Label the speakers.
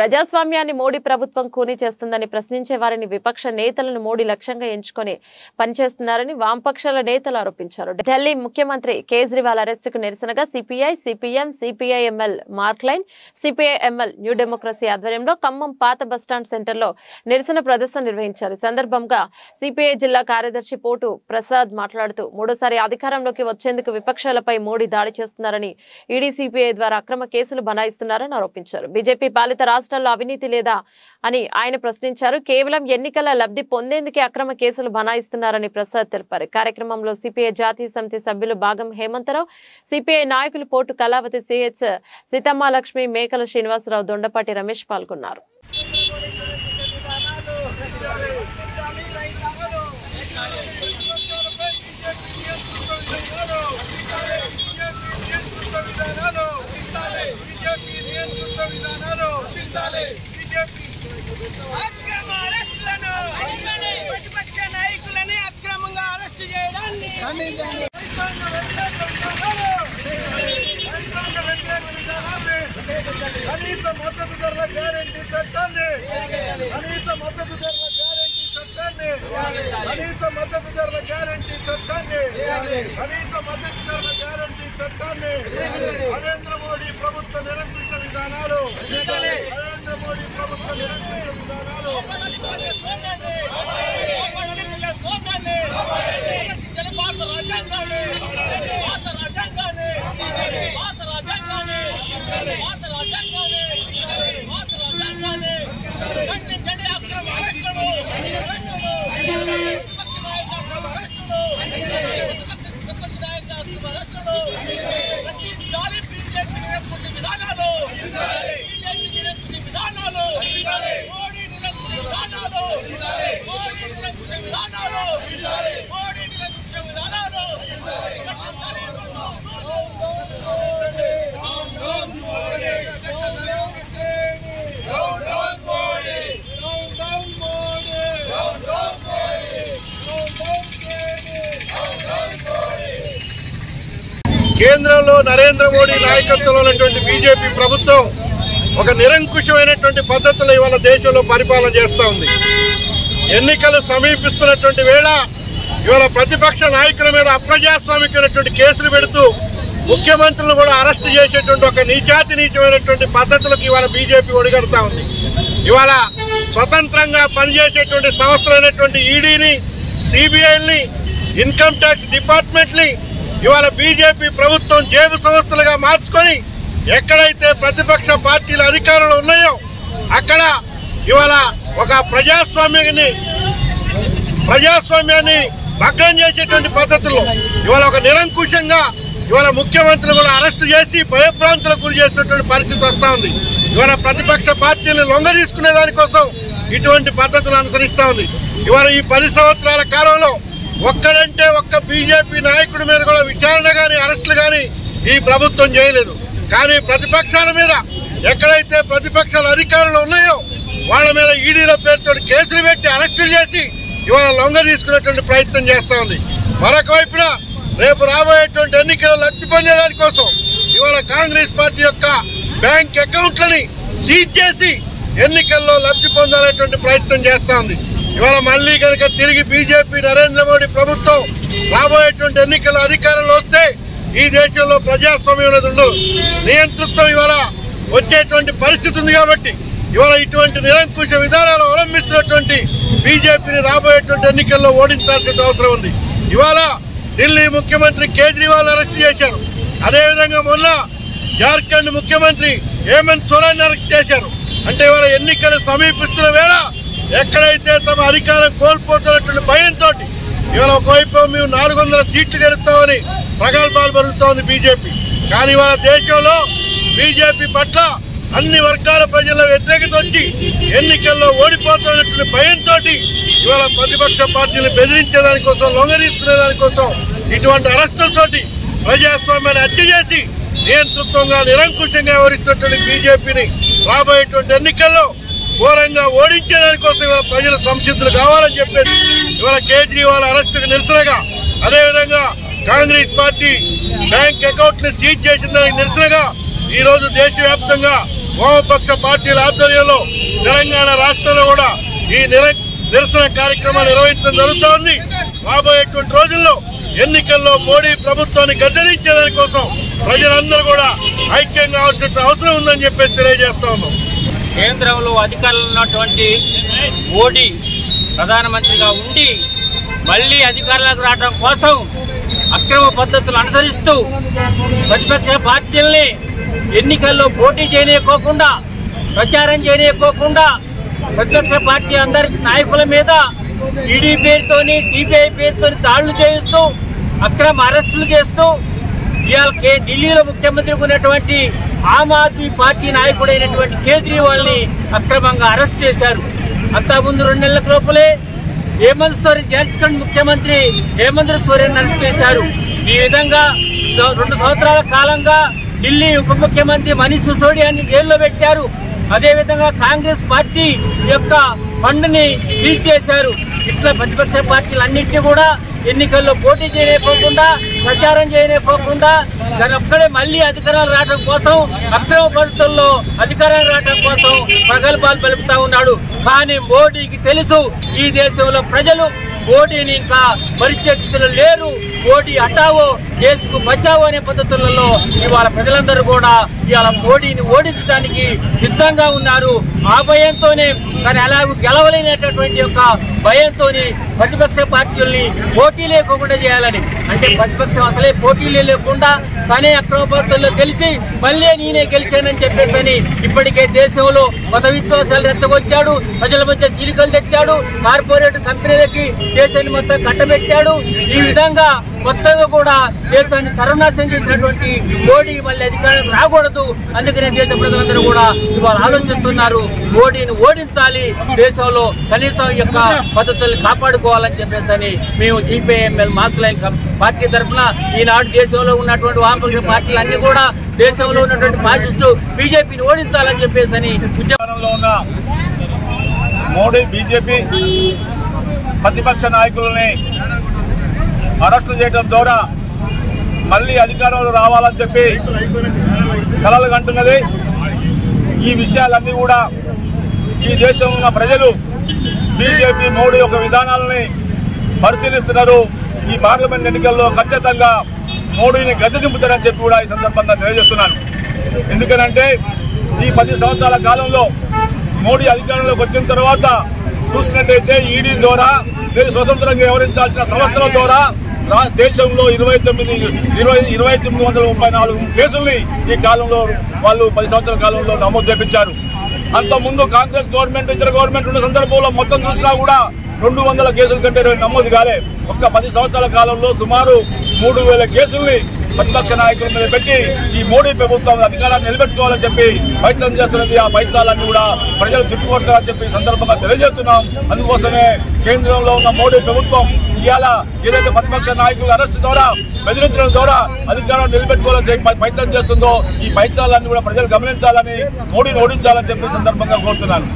Speaker 1: ప్రజాస్వామ్యాన్ని మోడీ ప్రభుత్వం కూని చేస్తుందని ప్రశ్నించే వారిని విపక్ష నేతలను మోడీ లక్ష్యంగా ఎంచుకొని పనిచేస్తున్నారని వామపక్షాల నేతలు ఆరోపించారు. ఢిల్లీ ముఖ్యమంత్రి కేజ్రీవాల్ అరెస్టుకు నిరసనగా సిపిఐ, సిపిఎం, సిపిఐఎంఎల్, మార్క్లైన్, సిపిఐఎంఎల్, న్యూ డెమోక్రసీ ఆధ్వర్యంలో ఖమ్మం పాత బస్టాండ్ సెంటర్లో నిరసన ప్రదర్శన నిర్వహించారు. ఈ సందర్భంగా సిపిఐ జిల్లా కార్యదర్శి పోటు ప్రసాద్ మాట్లాడుతూ మూడోసారి అధికారంలోకి వచ్చేందుకు విపక్షాలపై మోడీ దాడి చేస్తున్నారని, ఈడీ, సిపిఐ ద్వారా అక్రమ కేసులు బనాయిస్తున్నారని ఆరోపించారు. బీజేపీ పాలిత రాష్ట్రాల్లో అవినీతి లేదా అని ఆయన ప్రశ్నించారు. కేవలం ఎన్నికల లబ్ధి పొందేందుకే అక్రమ కేసులు బనాయిస్తున్నారని ప్రసాద్ తెలిపారు. కార్యక్రమంలో సిపిఐ జాతీయ సమితి సభ్యులు భాగం హేమంతరావు, సిపిఐ నాయకులు పోటు కళావతి, సిహెచ్ సీతమ్మాలక్ష్మి, మేకల శ్రీనివాసరావు, దొండపాటి రమేష్ పాల్గొన్నారు.
Speaker 2: ప్రతిపక్ష నాయకులని అక్రమంగా అరెస్టు చేయడాన్ని
Speaker 3: కనీస మద్దతు ధరల గ్యారెంటీ చట్టాన్ని కనీస మద్దతు ధరల గ్యారెంటీ చట్టాన్ని కనీస మద్దతు ధరల గ్యారెంటీ చట్టాన్ని కనీస మద్దతు ధరల గ్యారెంటీ చట్టాన్ని నరేంద్ర మోడీ ప్రభుత్వ నిరంకుశ విధానాలు నరేంద్ర మోడీ ప్రభుత్వ నిరంకుశ విధానాలు కేంద్రంలో నరేంద్ర మోడీ నాయకత్వంలో ఉన్నటువంటి బీజేపీ ప్రభుత్వం ఒక నిరంకుశమైనటువంటి పద్ధతిలో ఇవాళ దేశంలో పరిపాలన చేస్తూ ఉంది. ఎన్నికలు సమీపిస్తున్నటువంటి వేళ ఇవాళ ప్రతిపక్ష నాయకుల మీద అప్రజాస్వామికమైనటువంటి కేసులు పెడుతూ ముఖ్యమంత్రులను కూడా అరెస్టు చేసేటువంటి ఒక నీచమైనటువంటి పద్ధతులకు ఇవాళ బీజేపీ ఒడిగడుతూ ఉంది. ఇవాళ స్వతంత్రంగా పనిచేసేటువంటి సంస్థలైనటువంటి ఈడీని, సిబిఐని, ఇన్కమ్ ట్యాక్స్ డిపార్ట్మెంట్ని ఇవాళ బీజేపీ ప్రభుత్వం జేబు సంస్థలుగా మార్చుకొని ఎక్కడైతే ప్రతిపక్ష పార్టీలు అధికారంలో ఉన్నాయో అక్కడ ఇవాళ ఒక ప్రజాస్వామ్యాన్ని భగ్నం చేసేటువంటి పద్ధతుల్లో ఇవాళ ఒక నిరంకుశంగా ఇవాళ ముఖ్యమంత్రులు కూడా అరెస్టు చేసి భయభ్రాంతులకు గురి చేస్తున్నటువంటి పరిస్థితి వస్తూ ఉంది. ఇవాళ ప్రతిపక్ష పార్టీలను లొంగ తీసుకునే దానికోసం ఇటువంటి పద్ధతులు అనుసరిస్తూ ఉంది. ఇవాళ ఈ 10 సంవత్సరాల కాలంలో ఒక్కడంటే ఒక్క బీజేపీ నాయకుడి మీద కూడా విచారణ కానీ అరెస్టులు కానీ ఈ ప్రభుత్వం చేయలేదు. కానీ ప్రతిపక్షాల మీద ఎక్కడైతే ప్రతిపక్షాల అధికారులు ఉన్నాయో వాళ్ళ మీద ఈడీల పేరుతో కేసులు పెట్టి అరెస్టులు చేసి ఇవాళ లొంగ తీసుకునేటువంటి ప్రయత్నం చేస్తూ ఉంది. మరొక వైపున రేపు రాబోయేటువంటి ఎన్నికల లబ్ధి పొందేదాని కోసం ఇవాళ కాంగ్రెస్ పార్టీ యొక్క బ్యాంక్ అకౌంట్లని సీజ్ చేసి ఎన్నికల్లో లబ్ధి పొందాలనేటువంటి ప్రయత్నం చేస్తూ ఉంది. ఇవాళ మళ్ళీ కనుక తిరిగి బీజేపీ నరేంద్ర మోడీ ప్రభుత్వం రాబోయేటువంటి ఎన్నికల అధికారంలో వస్తే ఈ దేశంలో ప్రజాస్వామ్యం అనేది ఉండదు. నియంతృత్వం ఇవాళ వచ్చేటువంటి పరిస్థితి ఉంది. కాబట్టి ఇవాళ ఇటువంటి నిరంకుశ విధానాలు అవలంబిస్తున్నటువంటి బీజేపీని రాబోయేటువంటి ఎన్నికల్లో ఓడించాల్సిన అవసరం ఉంది. ఇవాళ ఢిల్లీ ముఖ్యమంత్రి కేజ్రీవాల్ అరెస్ట్ చేశారు. అదేవిధంగా మొన్న జార్ఖండ్ ముఖ్యమంత్రి హేమంత్ సోరెన్ అరెస్ట్ చేశారు. అంటే ఇవాళ ఎన్నికలు సమీపిస్తున్న వేళ ఎక్కడైతే తమ అధికారం కోల్పోతున్నటువంటి భయంతో ఇవాళ ఒకవైపు మేము 400 సీట్లు గెలుస్తామని ప్రగల్భాలు పలుకుతోంది బీజేపీ. కానీ ఇవాళ దేశంలో బీజేపీ పట్ల అన్ని వర్గాల ప్రజల వ్యతిరేకత వచ్చి ఎన్నికల్లో ఓడిపోతున్నటువంటి భయంతో ఇవాళ ప్రతిపక్ష పార్టీలు బెదిరించేదానికోసం, లొంగ తీసుకునేదానికోసం ఇటువంటి అరెస్టులతోటి ప్రజాస్వామ్యాన్ని హత్య చేసి నియంతృత్వంగా నిరంకుశంగా వ్యవహరిస్తున్నటువంటి బీజేపీని రాబోయేటువంటి ఎన్నికల్లో ఘోరంగా ఓడించేదానికోసం ఇవాళ ప్రజలు సంసిద్ధులు కావాలని చెప్పేసి ఇవాళ కేజ్రీవాల్ అరెస్టుకు నిరసనగా, అదేవిధంగా కాంగ్రెస్ పార్టీ బ్యాంక్ అకౌంట్ ని సీజ్ చేసిన దానికి నిరసనగా ఈ రోజు దేశవ్యాప్తంగా వామపక్ష పార్టీల ఆధ్వర్యంలో తెలంగాణ రాష్ట్రంలో కూడా ఈ నిరసన కార్యక్రమాలు నిర్వహించడం జరుగుతోంది. రాబోయేటువంటి రోజుల్లో ఎన్నికల్లో మోడీ ప్రభుత్వాన్ని గద్దెదించేదాని కోసం ప్రజలందరూ కూడా ఐక్యం కావాల్సిన అవసరం ఉందని చెప్పేసి తెలియజేస్తా ఉన్నాం.
Speaker 4: కేంద్రంలో అధికారంలో ఉన్నటువంటి మోడీ ప్రధానమంత్రిగా ఉండి మళ్లీ అధికారులకు రావడం కోసం అక్రమ పద్ధతులు అనుసరిస్తూ ప్రతిపక్ష పార్టీల్ని ఎన్నికల్లో పోటీ చేయనీయకోకుండా, ప్రచారం చేయనీయకోకుండా ప్రతిపక్ష పార్టీ అందరి నాయకుల మీద ఈడీ పేరుతోని, సిబిఐ పేరుతోని దాడులు చేయిస్తూ, అక్రమ అరెస్టులు చేస్తూ ఇవాళ ఢిల్లీలో ముఖ్యమంత్రి ఉన్నటువంటి ఆమ్ ఆద్మీ పార్టీ నాయకుడైనటువంటి కేజ్రీవాల్ ని అక్రమంగా అరెస్ట్ చేశారు. అంతకుముందు 2 నెలల లోపలే హేమంత్ సోరెన్, జార్ఖండ్ ముఖ్యమంత్రి హేమంత్ సోరెన్ అరెస్ట్ చేశారు. ఈ విధంగా 2 సంవత్సరాల కాలంగా ఢిల్లీ ఉప ముఖ్యమంత్రి మనీష్ సిసోడియాని జైల్లో పెట్టారు. అదేవిధంగా కాంగ్రెస్ పార్టీ యొక్క ఫండ్ ని లీక్ చేశారు. ఇట్లా ప్రతిపక్ష పార్టీలన్నింటినీ కూడా ఎన్నికల్లో పోటీ చేయలేకపోకుండా, ప్రచారం చేయలేకపోకుండా ఒక్కడే మళ్లీ అధికారాలు రావడం కోసం, అక్రమ పద్ధతుల్లో అధికారాలు రావడం కోసం ప్రగల్భాలు పలుకుతా ఉన్నాడు. కానీ మోడీకి తెలుసు ఈ దేశంలో ప్రజలు మోడీని ఇంకా భరించే స్థితిలో లేరు. మోడీ హటావో దేశకు బచావో అనే పద్ధతులలో ఇవాళ ప్రజలందరూ కూడా ఇవాళ మోడీని ఓడించడానికి సిద్ధంగా ఉన్నారు. ఆ భయంతోనే కానీ అలాగూ గెలవలేనటువంటి యొక్క భయంతోని ప్రతిపక్ష పార్టీల్ని పోటీ లేకుండా చేయాలని, అంటే ప్రతిపక్షం అసలే పోటీలే లేకుండా తనే అక్రమ పద్ధతుల్లో గెలిచి మళ్లీ నేనే గెలిచానని చెప్పేసి ఇప్పటికే దేశంలో మత విశ్వాసాలు రెచ్చగొచ్చాడు, ప్రజల మధ్య చీలికలు తెచ్చాడు, కార్పొరేట్ కంపెనీలకి దేశాన్ని మొత్తం కట్టబెట్టాడు. ఈ విధంగా మొత్తంగా కూడా దేశాన్ని సర్వనాశనం చేసినటువంటి మోడీ మళ్ళీ అధికారం రాకూడదు. అందుకనే దేశ ప్రజలందరూ కూడా ఇవాళ ఆలోచిస్తున్నారు, మోడీని ఓడించాలి, దేశంలో కనీసం యొక్క పద్ధతుల్ని కాపాడుకోవాలని చెప్పేసి మేము సిపిఐఎంఎల్ మాస్ లైన్ పార్టీ తరఫున ఈనాడు దేశంలో ఉన్నటువంటి వామపక్ష పార్టీలు అన్ని కూడా దేశంలో ఉన్నటువంటి ఫాసిస్టు బీజేపీని ఓడించాలని చెప్పేసి
Speaker 5: ఉద్యమంలో ఉన్న మోడీ బీజేపీ ప్రతిపక్ష నాయకులని అరెస్టు చేయడం ద్వారా మళ్లీ అధికారంలో రావాలని చెప్పి కలలు కంటున్నది. ఈ విషయాలన్నీ కూడా ఈ దేశంలో ఉన్న ప్రజలు బీజేపీ మోడీ యొక్క విధానాలని పరిశీలిస్తున్నారు. ఈ పార్లమెంట్ ఎన్నికల్లో ఖచ్చితంగా మోడీని గద్దె దింపుతారని చెప్పి కూడా ఈ సందర్భంగా తెలియజేస్తున్నాను. ఎందుకనంటే ఈ 10 సంవత్సరాల కాలంలో మోడీ అధికారంలోకి వచ్చిన తర్వాత చూసినట్టయితే ఈడీ ద్వారా లేదా స్వతంత్రంగా వ్యవహరించాల్సిన సంస్థల ద్వారా దేశంలో 2934 కేసుల్ని ఈ కాలంలో వాళ్ళు 10 సంవత్సరాల కాలంలో నమోదు చేపించారు. అంతకుముందు కాంగ్రెస్ గవర్నమెంట్, ఇతర గవర్నమెంట్ ఉన్న సందర్భంలో మొత్తం చూసినా కూడా 200 కేసుల కంటే నమోదు కాలే. ఒక్క 10 సంవత్సరాల కాలంలో సుమారు 3000 కేసుల్ని ప్రతిపక్ష నాయకుల మీద పెట్టి ఈ మోడీ ప్రభుత్వం అధికారాన్ని నిలబెట్టుకోవాలని చెప్పి ప్రయత్నం చేస్తున్నది. ఆ ప్రయత్నాలన్నీ కూడా ప్రజలు తిప్పుకొడతారని చెప్పి సందర్భంగా తెలియజేస్తున్నాం. అందుకోసమే కేంద్రంలో ఉన్న మోడీ ప్రభుత్వం ఇవాళ ఏదైతే ప్రతిపక్ష నాయకుల అరెస్టు ద్వారా, బెదిరించడం ద్వారా అధికారాన్ని నిలబెట్టుకోవాలని ప్రయత్నం చేస్తుందో ఈ ప్రయత్నాలన్నీ కూడా ప్రజలు గమనించాలని, మోడీని ఓడించాలని చెప్పి సందర్భంగా కోరుతున్నాను.